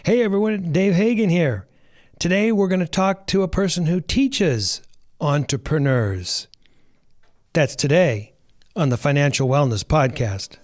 Hey everyone, Dave Hagan here. Today we're going to talk to a person who teaches entrepreneurs. That's today on the Financial Wellness Podcast.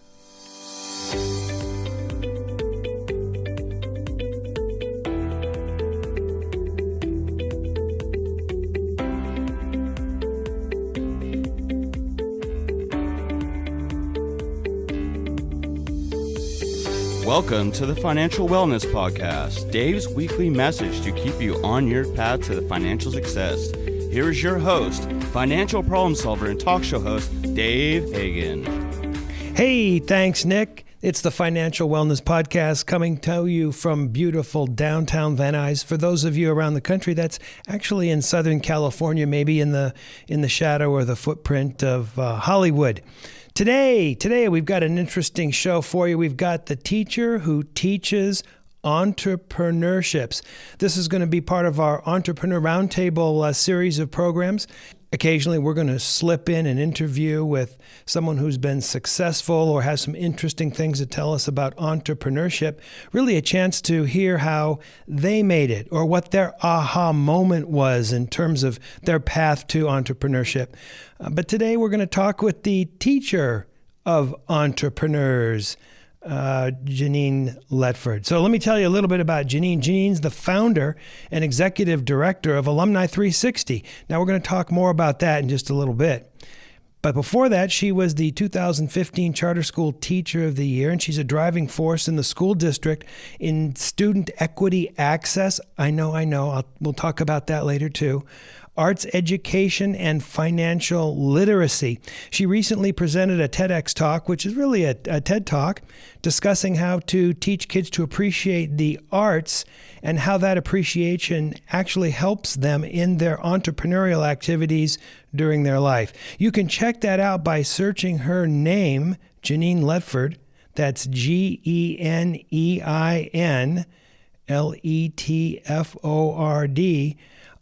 Welcome to the Financial Wellness Podcast, Dave's weekly message to keep you on your path to the financial success. Here is your host, financial problem solver and talk show host, Dave Hagan. Hey, thanks, Nick. It's the Financial Wellness Podcast coming to you from beautiful downtown Van Nuys. For those of you around the country, that's actually in Southern California, maybe in the shadow or the footprint of Hollywood. Today, we've got an interesting show for you. We've got the teacher who teaches entrepreneurships. This is going to be part of our Entrepreneur Roundtable series of programs. Occasionally, we're going to slip in an interview with someone who's been successful or has some interesting things to tell us about entrepreneurship. Really a chance to hear how they made it or what their aha moment was in terms of their path to entrepreneurship. But today, we're going to talk with the teacher of entrepreneurs, Genein Letford. So let me tell you a little bit about Genein. Genein's the founder and executive director of Alumni 360. Now we're going to talk more about that in just a little bit. But before that, she was the 2015 Charter School Teacher of the Year, and she's a driving force in the school district in student equity access. I know. We'll talk about that later too. Arts education and financial literacy. She recently presented a TEDx talk, which is really a TED Talk, discussing how to teach kids to appreciate the arts and how that appreciation actually helps them in their entrepreneurial activities during their life. You can check that out by searching her name, Genein Letford. That's Genein Letford.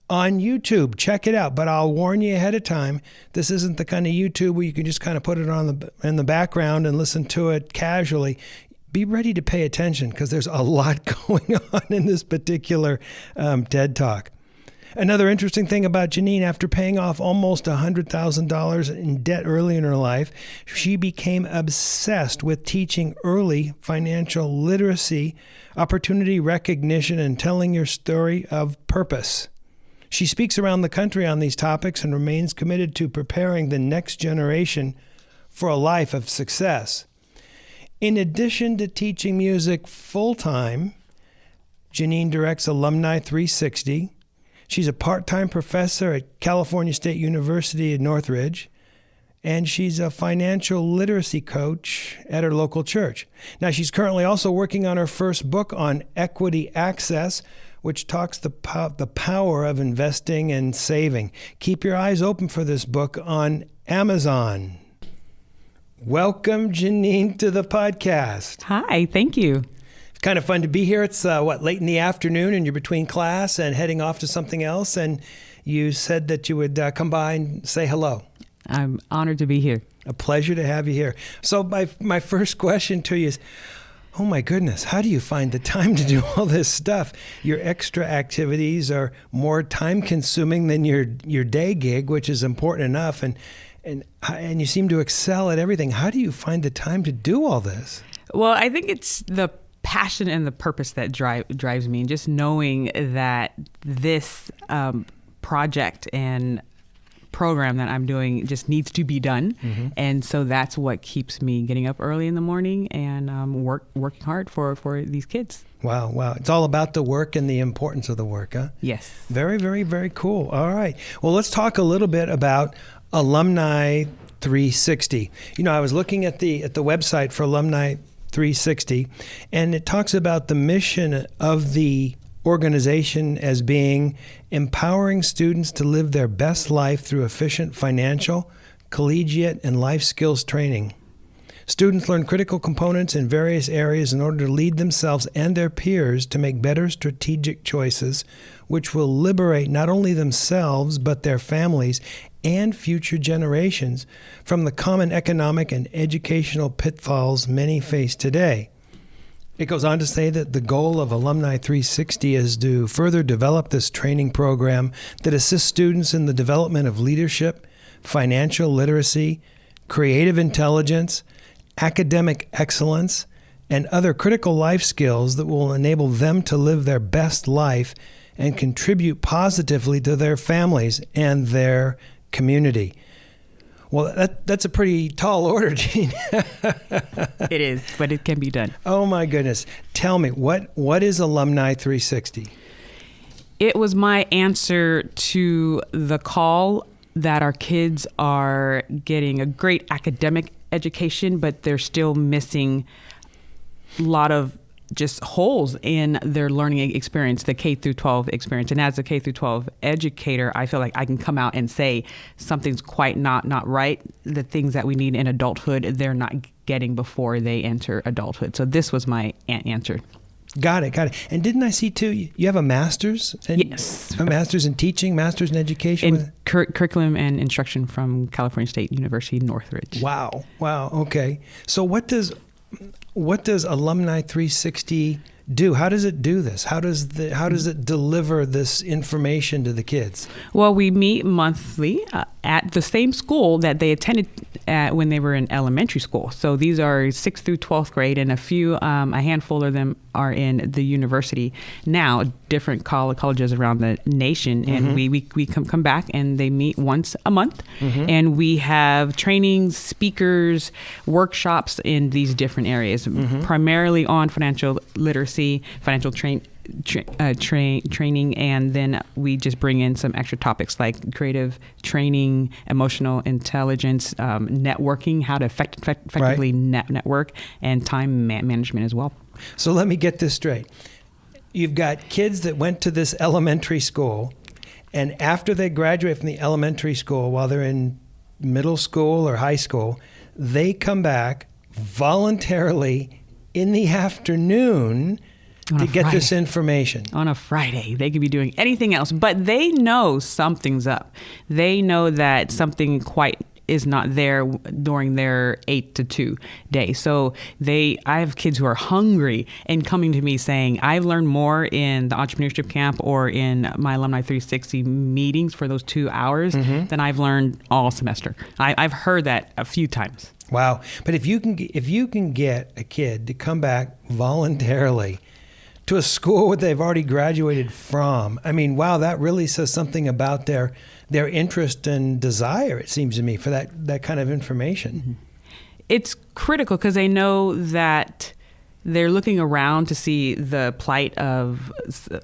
On YouTube. Check it out. But I'll warn you ahead of time, this isn't the kind of YouTube where you can just kind of put it on in the background and listen to it casually. Be ready to pay attention because there's a lot going on in this particular TED Talk. Another interesting thing about Genein, after paying off almost $100,000 in debt early in her life, she became obsessed with teaching early financial literacy, opportunity recognition, and telling your story of purpose. She speaks around the country on these topics and remains committed to preparing the next generation for a life of success. In addition to teaching music full-time, Genein directs Alumni 360. She's a part-time professor at California State University at Northridge, and she's a financial literacy coach at her local church. Now, she's currently also working on her first book on equity access, which talks the power of investing and saving. Keep your eyes open for this book on Amazon. Welcome, Genein, to the podcast. Hi, thank you. It's kind of fun to be here. It's late in the afternoon, and you're between class and heading off to something else, and you said that you would come by and say hello. I'm honored to be here. A pleasure to have you here. So my first question to you is, oh my goodness, how do you find the time to do all this stuff? Your extra activities are more time consuming than your day gig, which is important enough, and you seem to excel at everything. How do you find the time to do all this? Well, I think it's the passion and the purpose that drives me, and just knowing that this project and program that I'm doing just needs to be done. Mm-hmm. And so that's what keeps me getting up early in the morning and working hard for these kids. Wow. It's all about the work and the importance of the work, huh? Yes. Very, very, very cool. All right. Well, let's talk a little bit about Alumni 360. You know, I was looking at the website for Alumni 360, and it talks about the mission of the organization as being empowering students to live their best life through efficient financial, collegiate, and life skills training. Students learn critical components in various areas in order to lead themselves and their peers to make better strategic choices, which will liberate not only themselves but their families and future generations from the common economic and educational pitfalls many face today. It goes on to say that the goal of Alumni 360 is to further develop this training program that assists students in the development of leadership, financial literacy, creative intelligence, academic excellence, and other critical life skills that will enable them to live their best life and contribute positively to their families and their community. Well, that's a pretty tall order, Gene. It is, but it can be done. Oh, my goodness. Tell me, what is Alumni 360? It was my answer to the call that our kids are getting a great academic education, but they're still missing a lot of just holes in their learning experience, the K through 12 experience. And as a K through 12 educator, I feel like I can come out and say something's quite not right. The things that we need in adulthood, they're not getting before they enter adulthood. So this was my answer. Got it. And didn't I see too, you have a master's? Yes. A master's in teaching, master's in education? In curriculum and instruction from California State University, Northridge. Wow. Okay. So what does Alumni 360 do? How does it do this? How does it deliver this information to the kids? Well, we meet monthly at the same school that they attended at when they were in elementary school. So these are 6th through 12th grade, and a handful of them are in the university now, different colleges around the nation. And we come back and they meet once a month, and we have trainings, speakers, workshops in these different areas, primarily on financial literacy, financial training, and then we just bring in some extra topics like creative training, emotional intelligence, networking, how to effectively network, and time management as well. So let me get this straight. You've got kids that went to this elementary school, and after they graduate from the elementary school, while they're in middle school or high school, they come back voluntarily in the afternoon to get this information. On a Friday. They could be doing anything else, but they know something's up. They know that something quite is not there during their 8 to 2 day. So I have kids who are hungry and coming to me saying, I've learned more in the entrepreneurship camp or in my Alumni 360 meetings for those 2 hours than I've learned all semester. I've heard that a few times. Wow. But if you can get a kid to come back voluntarily to a school that they've already graduated from, I mean, wow, that really says something about their interest and desire, it seems to me, for that kind of information. It's critical because they know that they're looking around to see the plight of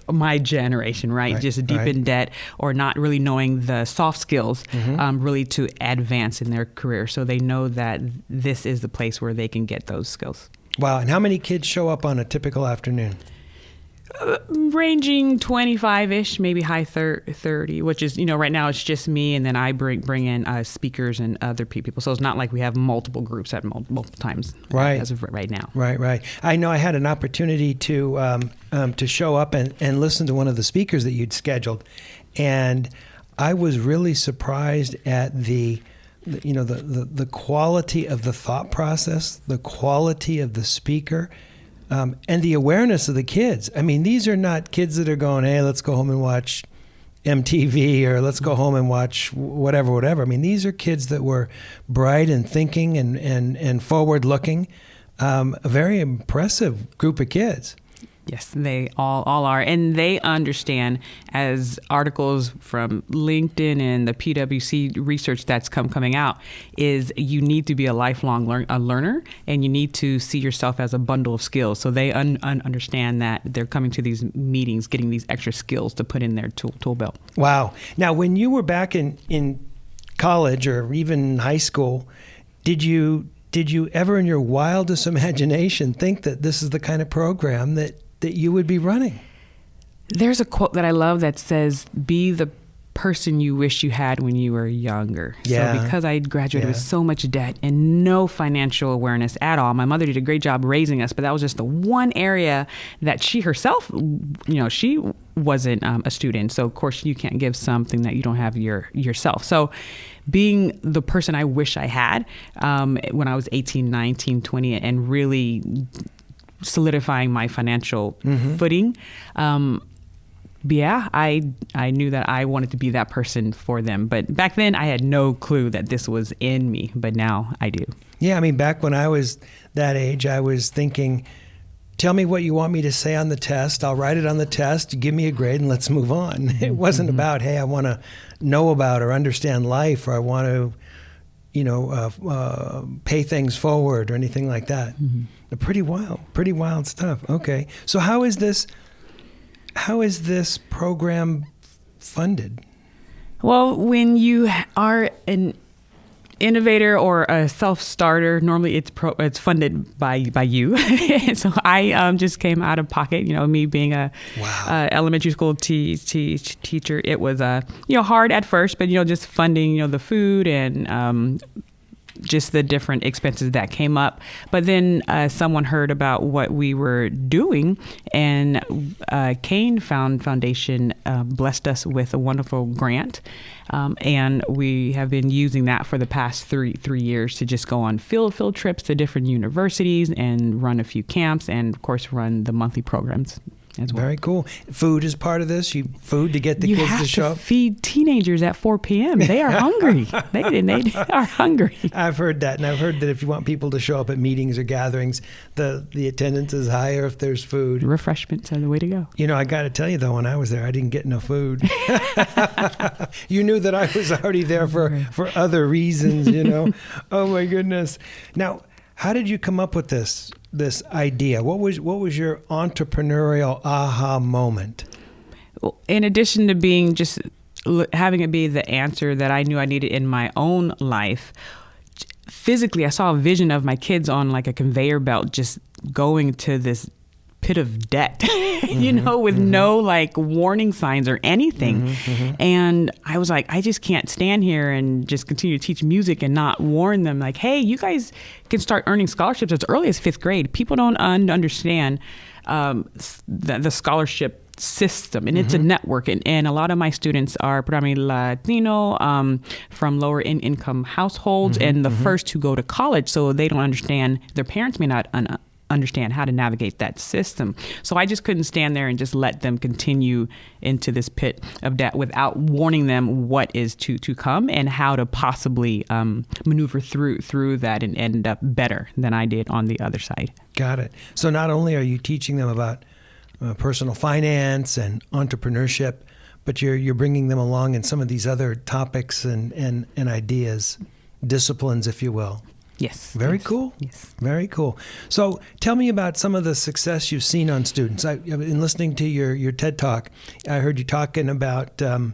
my generation, right? Just deep in debt or not really knowing the soft skills really to advance in their career. So they know that this is the place where they can get those skills. Wow. And how many kids show up on a typical afternoon? Ranging 25-ish, maybe high 30, which is, right now it's just me, and then I bring in speakers and other people. So it's not like we have multiple groups at multiple times as of right now. Right. I know I had an opportunity to show up and listen to one of the speakers that you'd scheduled, and I was really surprised at the quality of the thought process, the quality of the speaker. And the awareness of the kids. I mean, these are not kids that are going, hey, let's go home and watch MTV or let's go home and watch whatever. I mean, these are kids that were bright and thinking and forward-looking. A very impressive group of kids. Yes, they all are. And they understand, as articles from LinkedIn and the PwC research that's coming out, is you need to be a lifelong learner, and you need to see yourself as a bundle of skills. So they understand that they're coming to these meetings, getting these extra skills to put in their tool belt. Wow. Now, when you were back in college or even high school, did you ever in your wildest imagination think that this is the kind of program that you would be running? There's a quote that I love that says, be the person you wish you had when you were younger. Yeah. So because I graduated with so much debt and no financial awareness at all, my mother did a great job raising us, but that was just the one area that she herself, she wasn't a student. So of course you can't give something that you don't have yourself. So being the person I wish I had when I was 18, 19, 20, and really solidifying my financial footing. Yeah, I knew that I wanted to be that person for them. But back then, I had no clue that this was in me. But now I do. Yeah, I mean, back when I was that age, I was thinking, tell me what you want me to say on the test. I'll write it on the test. Give me a grade and let's move on. It wasn't about, hey, I want to know about or understand life, or I want to, pay things forward or anything like that. Pretty wild stuff. Okay. So how is this program funded? Well, when you are an innovator or a self-starter, normally it's funded by you. So I just came out of pocket. Me being a elementary school teacher, it was hard at first, but just funding the food and just the different expenses that came up. But then someone heard about what we were doing, and Kane Foundation blessed us with a wonderful grant. And we have been using that for the past three years to just go on field trips to different universities and run a few camps, and of course run the monthly programs as well. Very cool. Food is part of this. Food to get the kids to show up. You have to feed teenagers at 4 p.m. They are hungry. They are hungry. I've heard that, and I've heard that if you want people to show up at meetings or gatherings, the attendance is higher if there's food. Refreshments are the way to go. I got to tell you though, when I was there, I didn't get no food. You knew that I was already there for other reasons. Oh my goodness. Now, how did you come up with this idea? What was your entrepreneurial aha moment? In addition to being just having it be the answer that I knew I needed in my own life, physically I saw a vision of my kids on like a conveyor belt just going to this pit of debt, with no like warning signs or anything. And I was like, I just can't stand here and just continue to teach music and not warn them like, hey, you guys can start earning scholarships as early as 5th grade. People don't understand the scholarship system, and it's a network, and a lot of my students are predominantly Latino, from lower income households, and the first to go to college, so they don't understand, their parents may not understand how to navigate that system. So I just couldn't stand there and just let them continue into this pit of debt without warning them what is to come and how to possibly maneuver through that and end up better than I did on the other side. Got it. So not only are you teaching them about personal finance and entrepreneurship, but you're bringing them along in some of these other topics and ideas, disciplines, if you will. Yes. Very cool. Yes. Very cool. So tell me about some of the success you've seen on students. In listening to your TED Talk, I heard you talking about a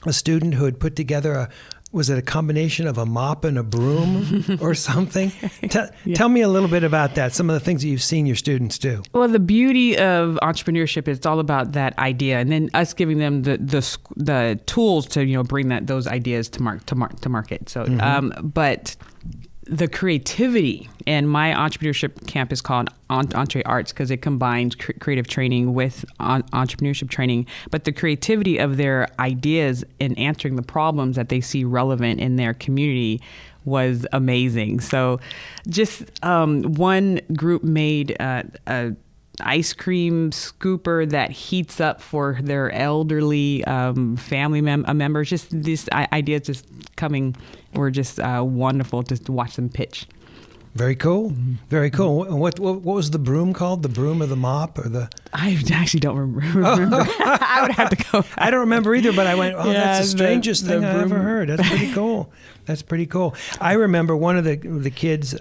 student who had put together was it a combination of a mop and a broom or something? Tell me a little bit about that, some of the things that you've seen your students do. Well, the beauty of entrepreneurship is it's all about that idea, and then us giving them the tools to bring those ideas to market. So, but the creativity, and my entrepreneurship camp is called Entree Arts because it combines creative training with entrepreneurship training. But the creativity of their ideas in answering the problems that they see relevant in their community was amazing. So just one group made a ice cream scooper that heats up for their elderly family members. Just these ideas just coming were just wonderful just to watch them pitch. Very cool. Very cool. What was the broom called? The broom or the mop or the? I actually don't remember. I would have to go. I don't remember either, but I went, that's the strangest thing I ever heard. That's pretty cool. That's pretty cool. I remember one of the kids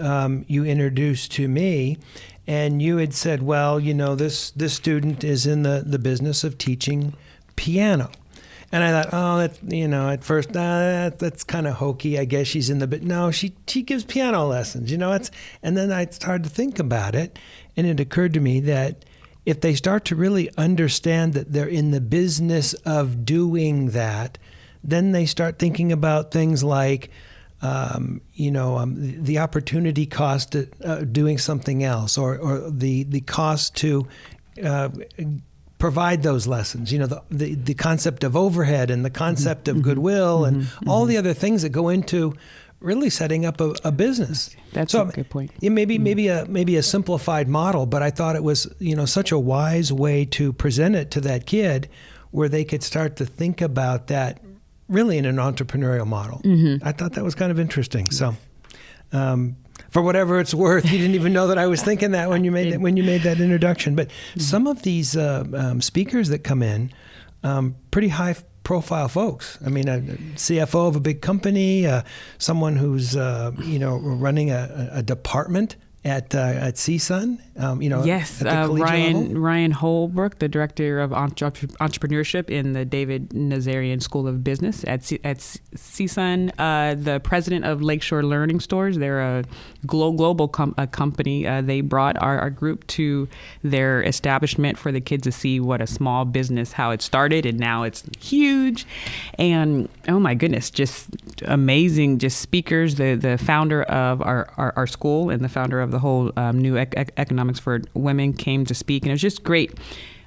you introduced to me, and you had said, well, this student is in the business of teaching piano. And I thought, at first, that's kind of hokey. I guess she's in the bit. No, she gives piano lessons. And then I started to think about it, and it occurred to me that if they start to really understand that they're in the business of doing that, then they start thinking about things like, the opportunity cost of doing something else, or the cost to provide those lessons, the concept of overhead and the concept of goodwill and all the other things that go into really setting up a business. That's a good point. Yeah, maybe a simplified model, but I thought it was, such a wise way to present it to that kid where they could start to think about that really in an entrepreneurial model. I thought that was kind of interesting. So, for whatever it's worth, you didn't even know that I was thinking that when you made that introduction. But some of these speakers that come in, pretty high profile folks. I mean, a CFO of a big company, someone who's running a department at CSUN. Yes, at the Ryan Holbrook, the director of entrepreneurship in the David Nazarian School of Business at CSUN, the president of Lakeshore Learning Stores. They're a global company. They brought our group to their establishment for the kids to see what a small business, how it started, and now it's huge. And oh my goodness, just amazing, just speakers. The founder of our school and the founder of the whole new economics for women came to speak, and it was just great.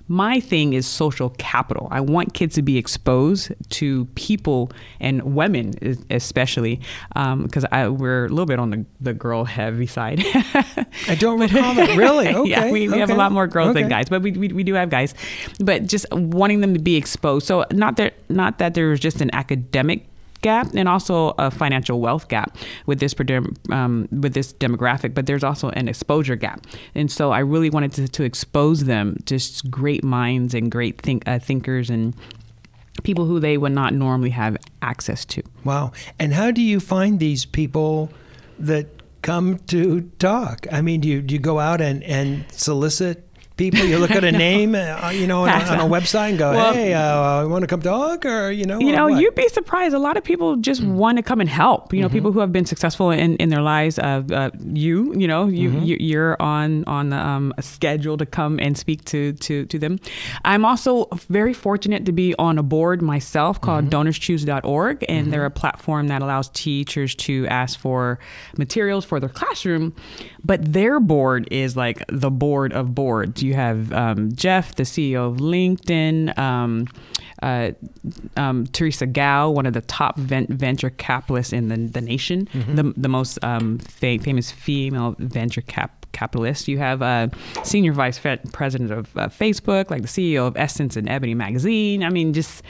My thing is social capital. I want kids to be exposed to people, and women especially, because we're a little bit on the girl heavy side. I don't recall that. Really? Okay. Yeah, we have a lot more girls than guys, but we do have guys. But just wanting them to be exposed. So not that there was just an academic gap and also a financial wealth gap with this demographic, but there's also an exposure gap. And so I really wanted to expose them, just great minds and great thinkers and people who they would not normally have access to. Wow. And how do you find these people that come to talk? I mean, do you go out and solicit people? You look at a name, on a website and go, well, hey, want to come talk? Or, you'd be surprised. A lot of people just want to come and help. People who have been successful in their lives. You're on a schedule to come and speak to them. I'm also very fortunate to be on a board myself called DonorsChoose.org, and they're a platform that allows teachers to ask for materials for their classroom. But their board is like the board of boards. You have Jeff, the CEO of LinkedIn, Teresa Gao, one of the top venture capitalists in the nation, the most famous female venture capitalist. You have senior vice president of Facebook, like the CEO of Essence and Ebony Magazine. I mean, just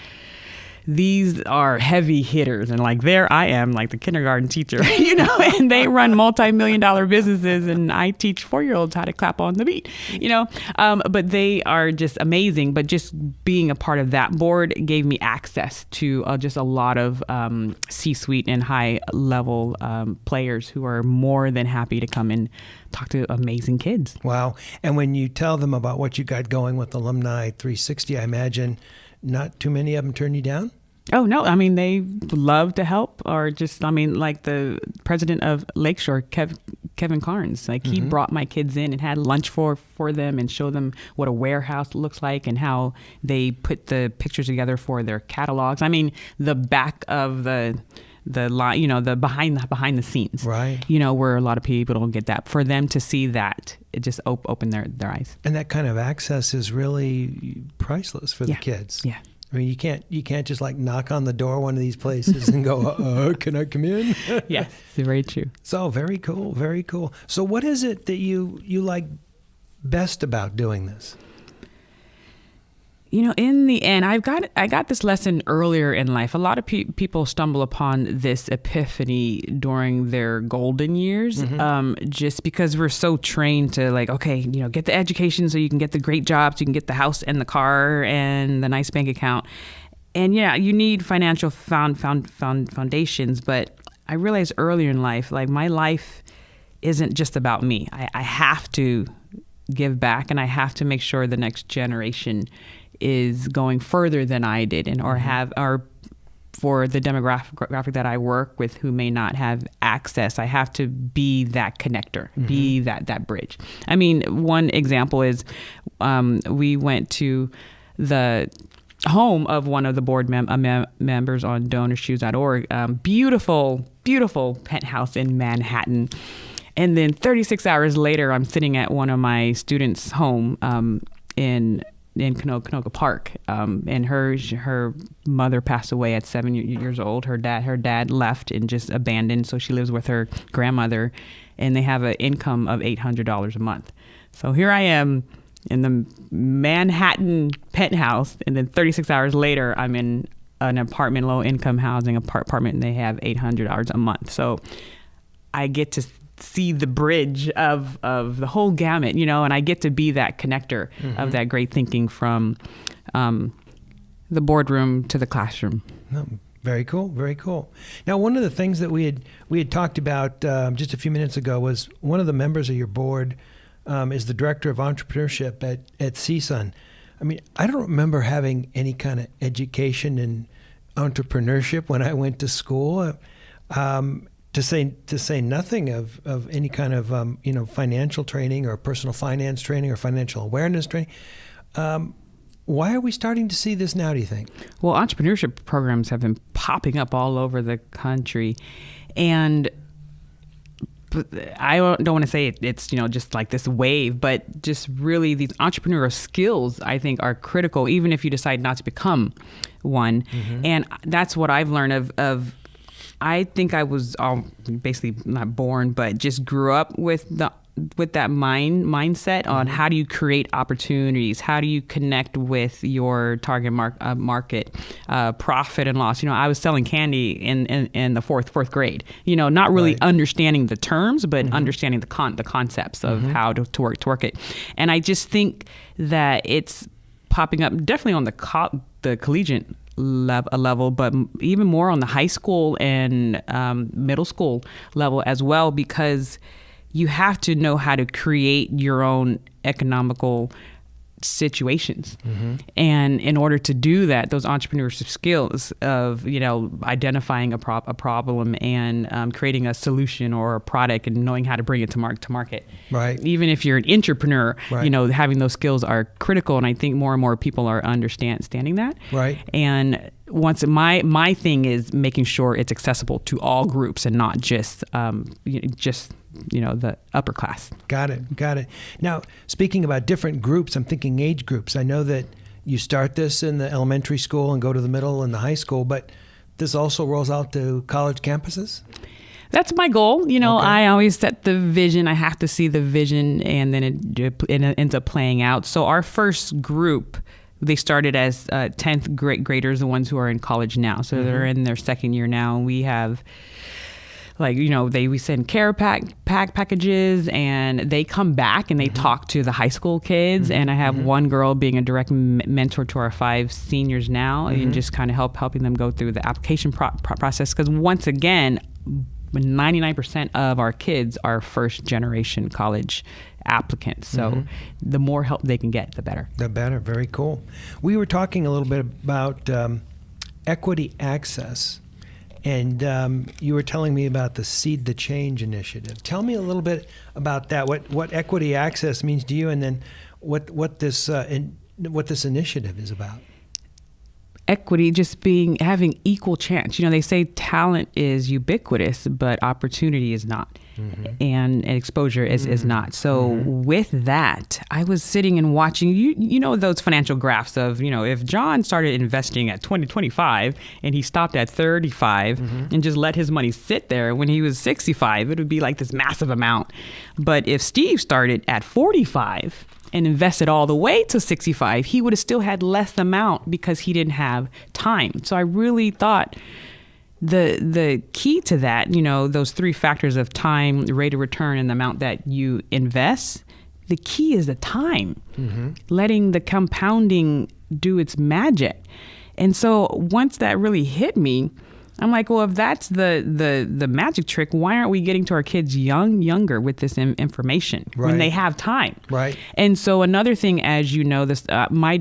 these are heavy hitters, and like there I am, like the kindergarten teacher, and they run multi-million-dollar businesses, and I teach 4-year-olds how to clap on the beat, but they are just amazing. But just being a part of that board gave me access to just a lot of C-suite and high-level players who are more than happy to come and talk to amazing kids. Wow. And when you tell them about what you got going with Alumni 360, I imagine not too many of them turn you down? Oh, no. I mean, they love to help, or just, like the president of Lakeshore, Kevin Carnes, like he brought my kids in and had lunch for them and showed them what a warehouse looks like and how they put the pictures together for their catalogs. I mean, the back of the line, the behind the scenes, right? Where a lot of people don't get that. For them to see that, it just opened their eyes. And that kind of access is really priceless for the kids. Yeah. I mean, you can't just like knock on the door of one of these places and go, can I come in? Yes, very true. So very cool, very cool. So what is it that you like best about doing this? In the end, I got this lesson earlier in life. A lot of people stumble upon this epiphany during their golden years, just because we're so trained to like, okay, get the education so you can get the great jobs, you can get the house and the car and the nice bank account. And yeah, you need financial foundations. But I realized earlier in life, like my life isn't just about me. I have to give back, and I have to make sure the next generation is going further than I did, or for the demographic that I work with who may not have access, I have to be that connector, be that bridge. I mean, one example is we went to the home of one of the board members on DonorsChoose.org, beautiful penthouse in Manhattan. And then 36 hours later, I'm sitting at one of my students' home in in Canoga Park, and her mother passed away at 7 years old. Her dad left and just abandoned, so she lives with her grandmother, and they have an income of $800 a month. So here I am in the Manhattan penthouse, and then 36 hours later, I'm in an apartment, low income housing apartment, and they have $800 a month. So I get to see the bridge of the whole gamut, and I get to be that connector of that great thinking from the boardroom to the classroom. Oh, very cool. Very cool. Now, one of the things that we had talked about just a few minutes ago was one of the members of your board is the director of entrepreneurship at CSUN. I mean, I don't remember having any kind of education in entrepreneurship when I went to school. To say nothing of any kind of financial training or personal finance training or financial awareness training. Why are we starting to see this now, do you think? Well, entrepreneurship programs have been popping up all over the country, and I don't want to say it's just like this wave, but just really these entrepreneurial skills I think are critical, even if you decide not to become one. And that's what I've learned of. I think I was basically not born, but just grew up with that mindset on how do you create opportunities, how do you connect with your target market, profit and loss. I was selling candy in the fourth grade. Not really understanding the terms, but understanding the concepts of how to work it. And I just think that it's popping up definitely on the collegiate level, but even more on the high school and middle school level as well, because you have to know how to create your own economical situations. And in order to do that, those entrepreneurship skills of, identifying a problem and creating a solution or a product and knowing how to bring it to market. Right. Even if you're an entrepreneur, having those skills are critical. And I think more and more people are understanding that. Right. And once my thing is making sure it's accessible to all groups and not just the upper class. Got it. Now, speaking about different groups, I'm thinking age groups. I know that you start this in the elementary school and go to the middle and the high school, but this also rolls out to college campuses? That's my goal. Okay. I always set the vision. I have to see the vision, and then it ends up playing out. So our first group, they started as 10th graders, the ones who are in college now. So they're in their second year now. And we have we send care packages, and they come back and they talk to the high school kids. And I have one girl being a direct mentor to our 5 seniors now, and just kind of helping them go through the application process. Because once again, 99% of our kids are first generation college applicants. So the more help they can get, the better. The better. Very cool. We were talking a little bit about equity access. And you were telling me about the Seed the Change initiative. Tell me a little bit about that. What equity access means to you, and then what this initiative is about. Equity just having equal chance. They say talent is ubiquitous, but opportunity is not. And exposure is not. So with that, I was sitting and watching, those financial graphs of, if John started investing at 25 and he stopped at 35 and just let his money sit there when he was 65, it would be like this massive amount. But if Steve started at 45 and invested all the way to 65, he would have still had less amount because he didn't have time. So I really thought the key to that, those 3 factors of time, rate of return, and the amount that you invest, the key is the time, letting the compounding do its magic. And so once that really hit me, I'm like, well, if that's the magic trick, why aren't we getting to our kids younger with this information when they have time? Right. And so another thing, as you know, this my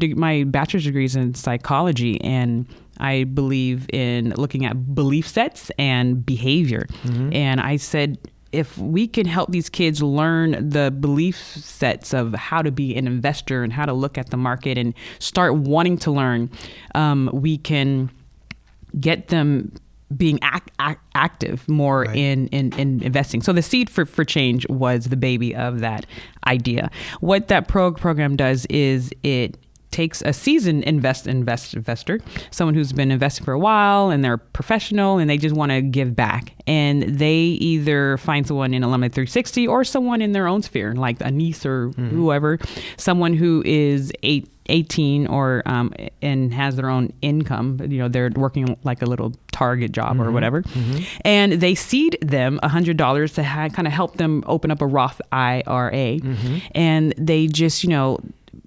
bachelor's degree is in psychology, and I believe in looking at belief sets and behavior. And I said, if we can help these kids learn the belief sets of how to be an investor and how to look at the market and start wanting to learn, we can get them being active more in investing. So the Seed for Change was the baby of that idea. What that program does is it takes a seasoned investor, someone who's been investing for a while and they're professional and they just want to give back. And they either find someone in Alumni 360 or someone in their own sphere, like a niece or whoever, someone who is 18 or and has their own income. You know, they're working like a little Target job or whatever. And they seed them $100 to kind of help them open up a Roth IRA. And they just, you know,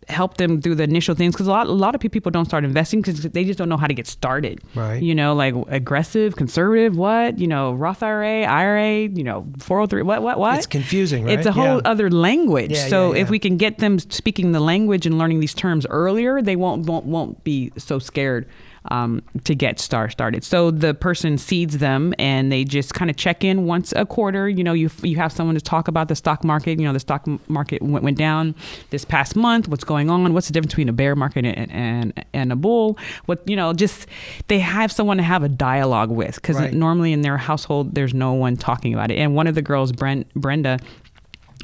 help them through the initial things, because a lot of people don't start investing because they just don't know how to get started. Right. You know, like aggressive, conservative, what? You know, Roth IRA, you know, 403, what? It's confusing, right? It's a whole other language. Yeah, so yeah. if we can get them speaking the language and learning these terms earlier, they won't be so scared to get started. So the person seeds them and they just kind of check in once a quarter. You know, you have someone to talk about the stock market. You know, the stock market went down this past month. What's going on? What's the difference between a bear market and a bull? What, you know, just they have someone to have a dialogue with, because normally in their household, there's no one talking about it. And one of the girls, Brenda,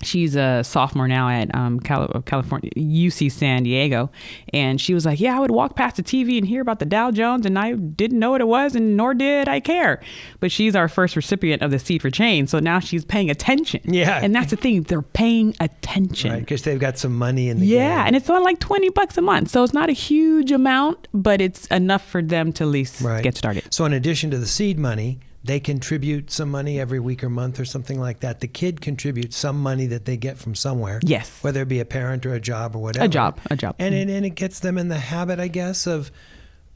she's a sophomore now at California, UC San Diego. And she was like, yeah, I would walk past the TV and hear about the Dow Jones and I didn't know what it was, and nor did I care. But she's our first recipient of the Seed for Change. So now she's paying attention. Yeah. And that's the thing. They're paying attention. Right, because they've got some money in the game. game. And it's only like $20 a month. So it's not a huge amount, but it's enough for them to at least get started. So in addition to the seed money, they contribute some money every week or month or something like that. The kid contributes some money that they get from somewhere. Yes. Whether it be a parent or a job or whatever. A job. And it gets them in the habit, I guess, of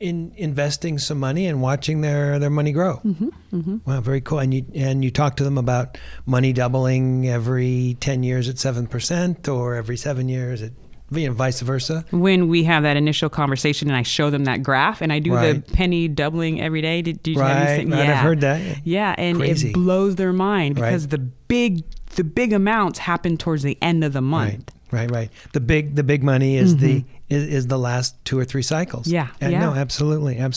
investing some money and watching their money grow. Wow, very cool. And you talk to them about money doubling every 10 years at 7% or every 7 years at, you know, vice versa. When we have that initial conversation and I show them that graph and I do the penny doubling every day. Did you have you seen? I've heard that. Yeah, and Crazy. it blows their mind because the big amounts happen towards the end of the month. Right. The big money is is the last 2 or 3 cycles. Yeah. No, absolutely. I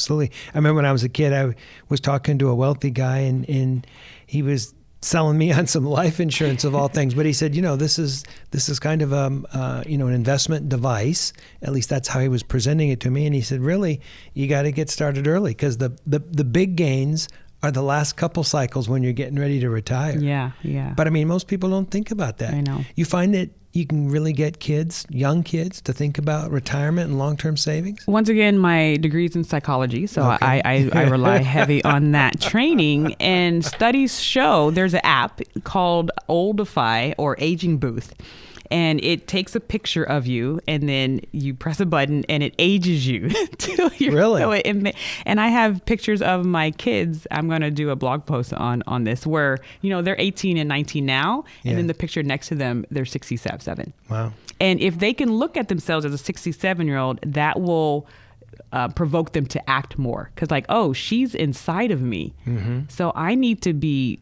remember when I was a kid, I was talking to a wealthy guy and he was selling me on some life insurance of all things, but he said, you know, this is kind of you know, an investment device. At least that's how he was presenting it to me. And he said, really, you got to get started early, because the big gains are the last couple cycles when you're getting ready to retire. Yeah. But I mean, most people don't think about that. I know. You find that you can really get young kids to think about retirement and long-term savings? Once again, my degree's in psychology, so I rely heavy on that training. And studies show there's an app called Oldify or Aging Booth. And it takes a picture of you, and then you press a button, and it ages you. Really? And I have pictures of my kids. I'm going to do a blog post on this, where, you know, they're 18 and 19 now, and then the picture next to them, they're 67. Wow. And if they can look at themselves as a 67-year-old, that will provoke them to act more. Because like, oh, she's inside of me. So I need to be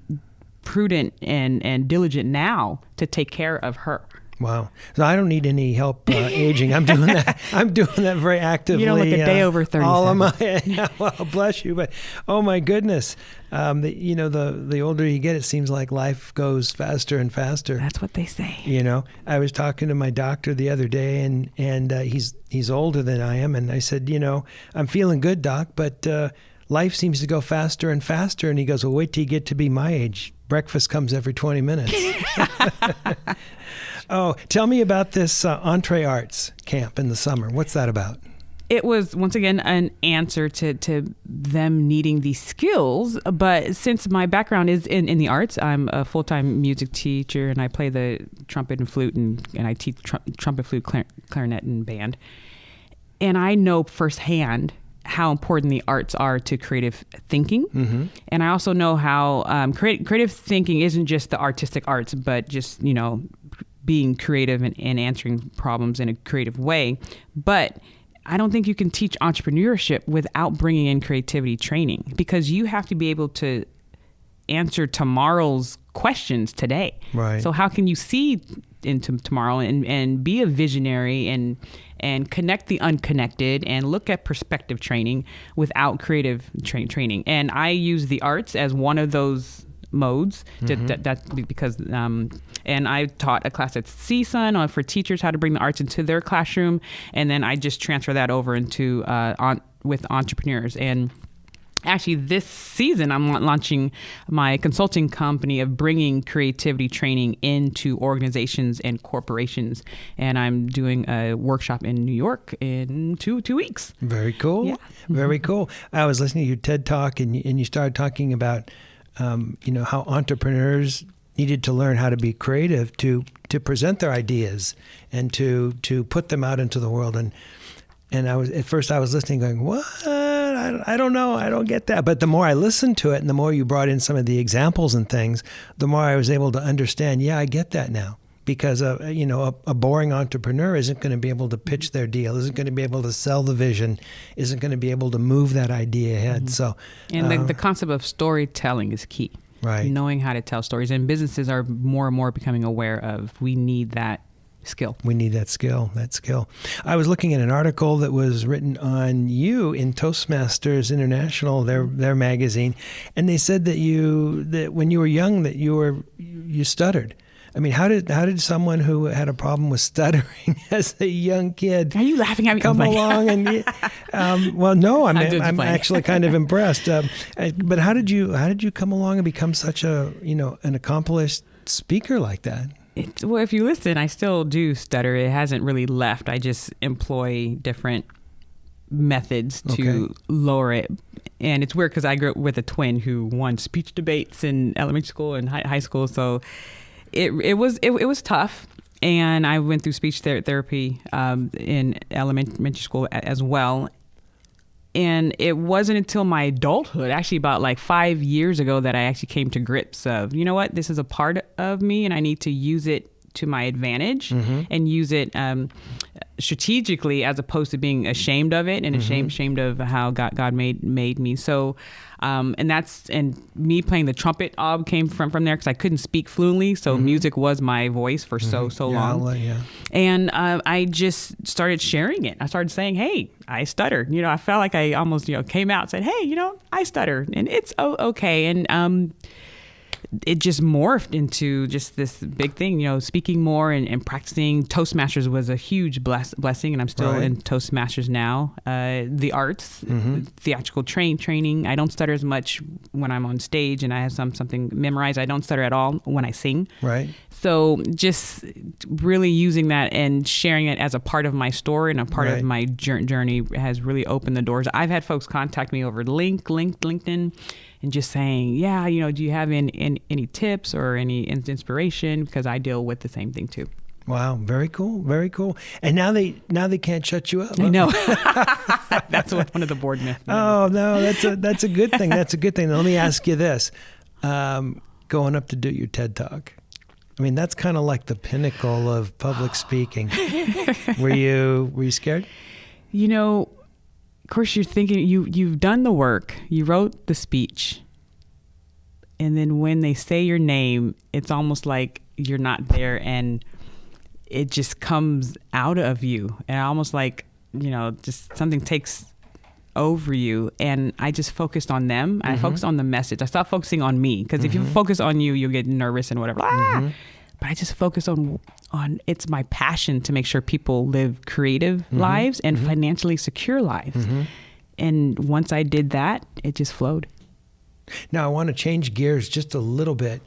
prudent and diligent now to take care of her. Wow. So I don't need any help aging. I'm doing that. I'm doing that very actively. You don't look a day over 37. All of my, well, bless you. But oh my goodness, you know, the older you get, it seems like life goes faster and faster. That's what they say. You know, I was talking to my doctor the other day, and he's older than I am, and I said, you know, I'm feeling good, doc, but life seems to go faster and faster. And he goes, well, wait till you get to be my age. Breakfast comes every 20 minutes. Oh, tell me about this Entree Arts camp in the summer. What's that about? It was, once again, an answer to them needing these skills. But since my background is in the arts, I'm a full-time music teacher, and I play the trumpet and flute, and I teach trumpet, flute, clarinet, and band. And I know firsthand how important the arts are to creative thinking. And I also know how creative thinking isn't just the artistic arts, but just, you know, being creative and answering problems in a creative way. But I don't think you can teach entrepreneurship without bringing in creativity training, because you have to be able to answer tomorrow's questions today. Right. So how can you see into tomorrow and be a visionary and connect the unconnected and look at perspective training without creative training? And I use the arts as one of those modes. That's because, and I taught a class at CSUN for teachers how to bring the arts into their classroom. And then I just transfer that over into with entrepreneurs. And actually, this season, I'm launching my consulting company of bringing creativity training into organizations and corporations. And I'm doing a workshop in New York in two weeks. Very cool. Yeah. Very cool. I was listening to your TED Talk, and you started talking about, how entrepreneurs needed to learn how to be creative to present their ideas and to put them out into the world. And I was listening going, what? I don't know. I don't get that. But the more I listened to it and the more you brought in some of the examples and things, the more I was able to understand, yeah, I get that now. Because, a boring entrepreneur isn't going to be able to pitch their deal, isn't going to be able to sell the vision, isn't going to be able to move that idea ahead. So, and the concept of storytelling is key. Right. Knowing how to tell stories. And businesses are more and more becoming aware of, we need that skill. We need that skill. I was looking at an article that was written on you in Toastmasters International, their magazine, and they said that when you were young that you stuttered. I mean, how did someone who had a problem with stuttering as a young kid? Are you laughing at me? Come along and well, no, I'm actually kind of impressed. But how did you come along and become such an accomplished speaker like that? Well, if you listen, I still do stutter. It hasn't really left. I just employ different methods to lower it. And it's weird because I grew up with a twin who won speech debates in elementary school and high school. So it was tough. And I went through speech therapy in elementary school as well. And it wasn't until my adulthood, actually about like 5 years ago, that I actually came to grips of, you know what, this is a part of me and I need to use it to my advantage and use it strategically as opposed to being ashamed of it and ashamed of how God made me. So, and me playing the trumpet came from there because I couldn't speak fluently. So music was my voice for so long. And I just started sharing it. I started saying, hey, I stutter. I felt like I almost, came out and said, hey, I stutter and it's okay. And, it just morphed into just this big thing, speaking more and practicing. Toastmasters was a huge blessing, and I'm still in Toastmasters now. The arts, theatrical training. I don't stutter as much when I'm on stage and I have something memorized. I don't stutter at all when I sing. Right. So just really using that and sharing it as a part of my story and a part of my journey has really opened the doors. I've had folks contact me over LinkedIn. And just saying, do you have any tips or any inspiration? Because I deal with the same thing too. Wow, very cool, very cool. And now they can't shut you up. I know. That's one of the board myths. Oh no, that's a good thing. That's a good thing. Now, let me ask you this: going up to do your TED Talk. I mean, that's kind of like the pinnacle of public speaking. Were you scared? Of course, you're thinking you've done the work, you wrote the speech, and then when they say your name, it's almost like you're not there, and it just comes out of you, and almost like just something takes over you. And I just focused on them. I focused on the message. I stopped focusing on me because if you focus on you, you'll get nervous and whatever. But I just focus on it's my passion to make sure people live creative lives and financially secure lives. And once I did that, it just flowed. Now I want to change gears just a little bit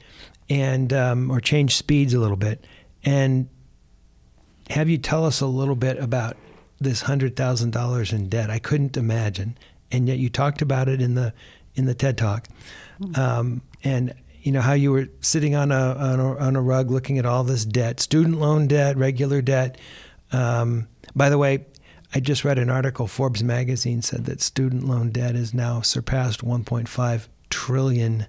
and or change speeds a little bit and have you tell us a little bit about this $100,000 in debt. I couldn't imagine. And yet you talked about it in the TED Talk. And how you were sitting on a rug looking at all this debt, student loan debt, regular debt. By the way, I just read an article, Forbes magazine said that student loan debt has now surpassed $1.5 trillion.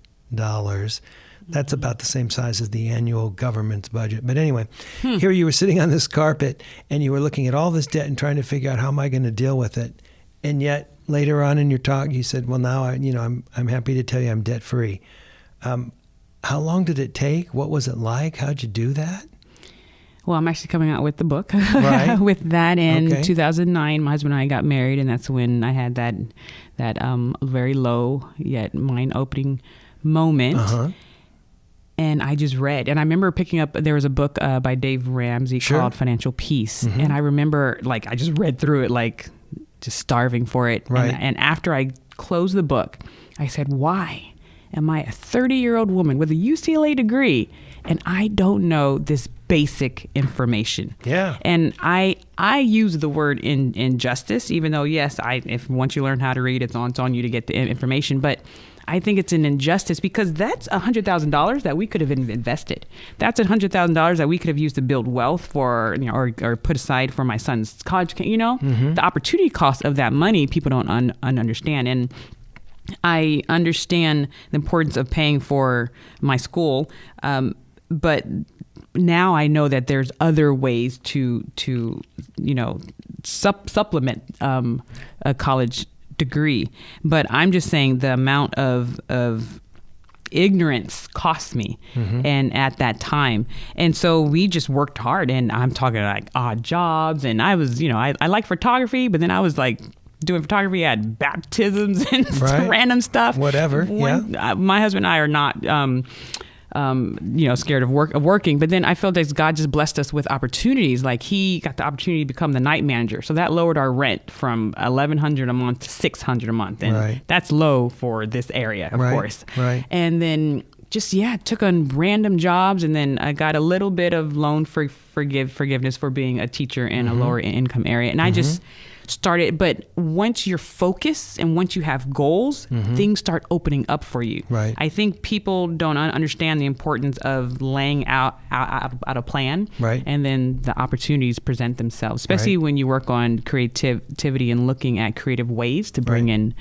That's about the same size as the annual government's budget. But anyway, here you were sitting on this carpet and you were looking at all this debt and trying to figure out how am I going to deal with it. And yet later on in your talk, you said, well, now I'm happy to tell you I'm debt free. How long did it take? What was it like? How'd you do that? Well, I'm actually coming out with the book with that in 2009. My husband and I got married, and that's when I had that very low yet mind-opening moment. And I just read. And I remember picking up, there was a book by Dave Ramsey called Financial Peace. And I remember, I just read through it, just starving for it. Right. And after I closed the book, I said, why am I a 30-year-old woman with a UCLA degree and I don't know this basic information? Yeah. And I use the word injustice, even though, yes, if once you learn how to read, it's on you to get the information. But I think it's an injustice because that's $100,000 that we could have invested. That's $100,000 that we could have used to build wealth for, or put aside for my son's college. The opportunity cost of that money, people don't understand. And I understand the importance of paying for my school, but now I know that there's other ways to supplement a college degree. But I'm just saying the amount of ignorance cost me and at that time. And so we just worked hard, and I'm talking odd jobs, and I was, I like photography, but then I was doing photography at baptisms and random stuff. Whatever. My husband and I are not scared of working. But then I felt like God just blessed us with opportunities. He got the opportunity to become the night manager. So that lowered our rent from $1,100 a month to $600 a month. And that's low for this area, of course. Right. And then took on random jobs. And then I got a little bit of loan forgiveness for being a teacher in a lower income area. And I just started, but once you're focused and once you have goals, things start opening up for you. Right. I think people don't understand the importance of laying out a plan, and then the opportunities present themselves, especially when you work on creativity and looking at creative ways to bring in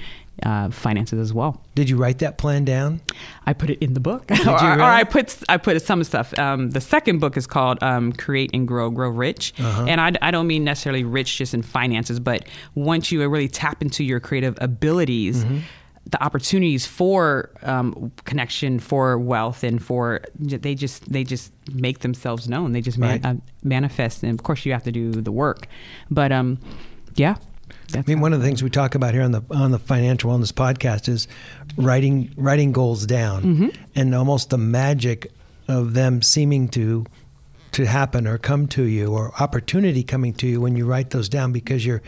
finances as well. Did you write that plan down? I put it in the book. Did you really? Or I put some stuff. The second book is called Create and Grow Rich. And I don't mean necessarily rich just in finances, but once you really tap into your creative abilities, the opportunities for connection, for wealth, and for they just make themselves known. They just manifest, and of course you have to do the work. But one of the things we talk about here on the Financial Wellness Podcast is writing goals down, and almost the magic of them seeming to happen or come to you, or opportunity coming to you when you write those down, because you're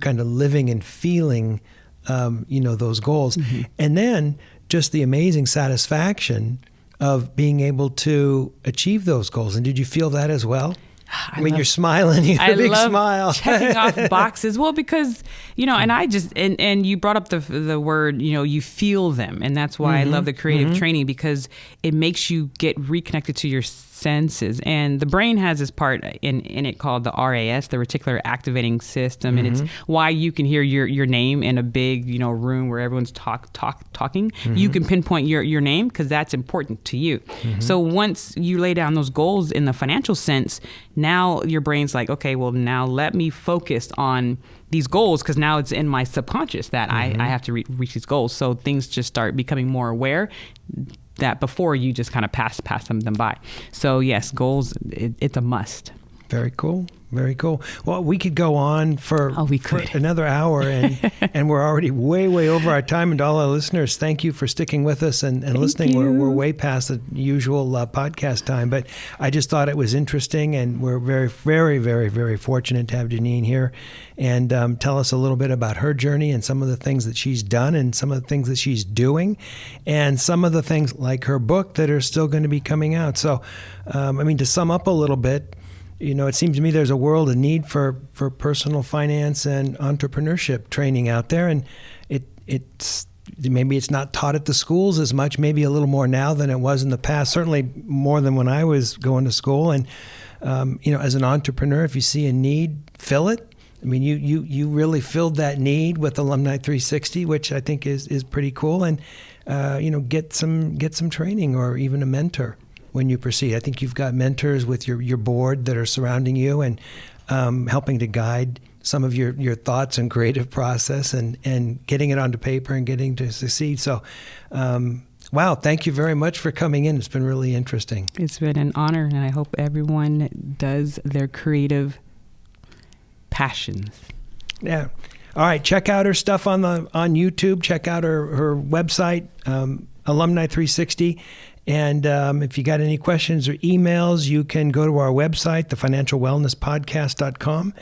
kind of living and feeling those goals. And then just the amazing satisfaction of being able to achieve those goals. And did you feel that as well? You're smiling. You got a big smile. Checking off boxes. Well, because, and I just, and you brought up the word, you feel them. And that's why I love the creative training, because it makes you get reconnected to your senses. And the brain has this part in it called the RAS, the reticular activating system. And it's why you can hear your name in a big, room where everyone's talking. You can pinpoint your name because that's important to you. So once you lay down those goals in the financial sense, now your brain's like, okay, well, now let me focus on these goals, because now it's in my subconscious that I have to reach these goals. So things just start becoming more aware that before you just kind of pass them by. So yes, goals, it's a must. Very cool. Very cool. Well, we could go on for another hour, and we're already way over our time. And to all our listeners, thank you for sticking with us and listening. We're way past the usual podcast time, but I just thought it was interesting, and we're very, very, very, very fortunate to have Genein here and tell us a little bit about her journey and some of the things that she's done and some of the things that she's doing and some of the things like her book that are still going to be coming out. So, to sum up a little bit, it seems to me there's a world of need for personal finance and entrepreneurship training out there, and it's maybe it's not taught at the schools as much, maybe a little more now than it was in the past, certainly more than when I was going to school. And as an entrepreneur, if you see a need, fill it. You really filled that need with Alumni 360, which I think is pretty cool, and get some training or even a mentor when you proceed. I think you've got mentors with your board that are surrounding you and helping to guide some of your thoughts and creative process and getting it onto paper and getting to succeed. So, wow, thank you very much for coming in. It's been really interesting. It's been an honor, and I hope everyone does their creative passions. Yeah. All right. Check out her stuff on YouTube. Check out her website, Alumni 360. And if you got any questions or emails, you can go to our website, thefinancialwellnesspodcast.com,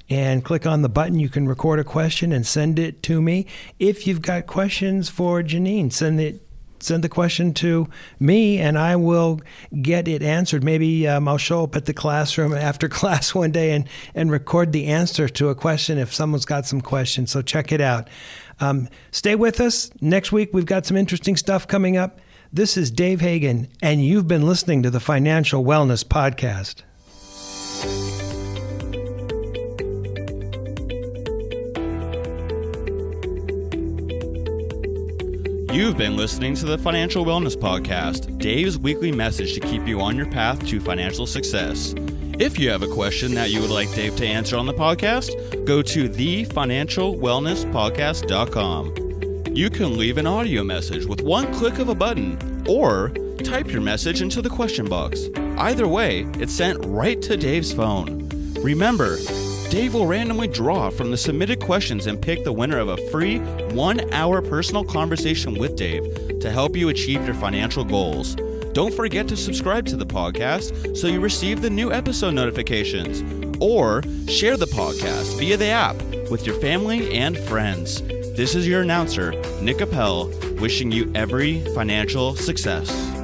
and click on the button. You can record a question and send it to me. If you've got questions for Genein, send the question to me and I will get it answered. Maybe I'll show up at the classroom after class one day and record the answer to a question if someone's got some questions. So check it out. Stay with us. Next week, we've got some interesting stuff coming up. This is Dave Hagan, and you've been listening to the Financial Wellness Podcast. You've been listening to the Financial Wellness Podcast, Dave's weekly message to keep you on your path to financial success. If you have a question that you would like Dave to answer on the podcast, go to thefinancialwellnesspodcast.com. You can leave an audio message with one click of a button, or type your message into the question box. Either way, it's sent right to Dave's phone. Remember, Dave will randomly draw from the submitted questions and pick the winner of a free 1-hour personal conversation with Dave to help you achieve your financial goals. Don't forget to subscribe to the podcast so you receive the new episode notifications, or share the podcast via the app with your family and friends. This is your announcer, Nick Appel, wishing you every financial success.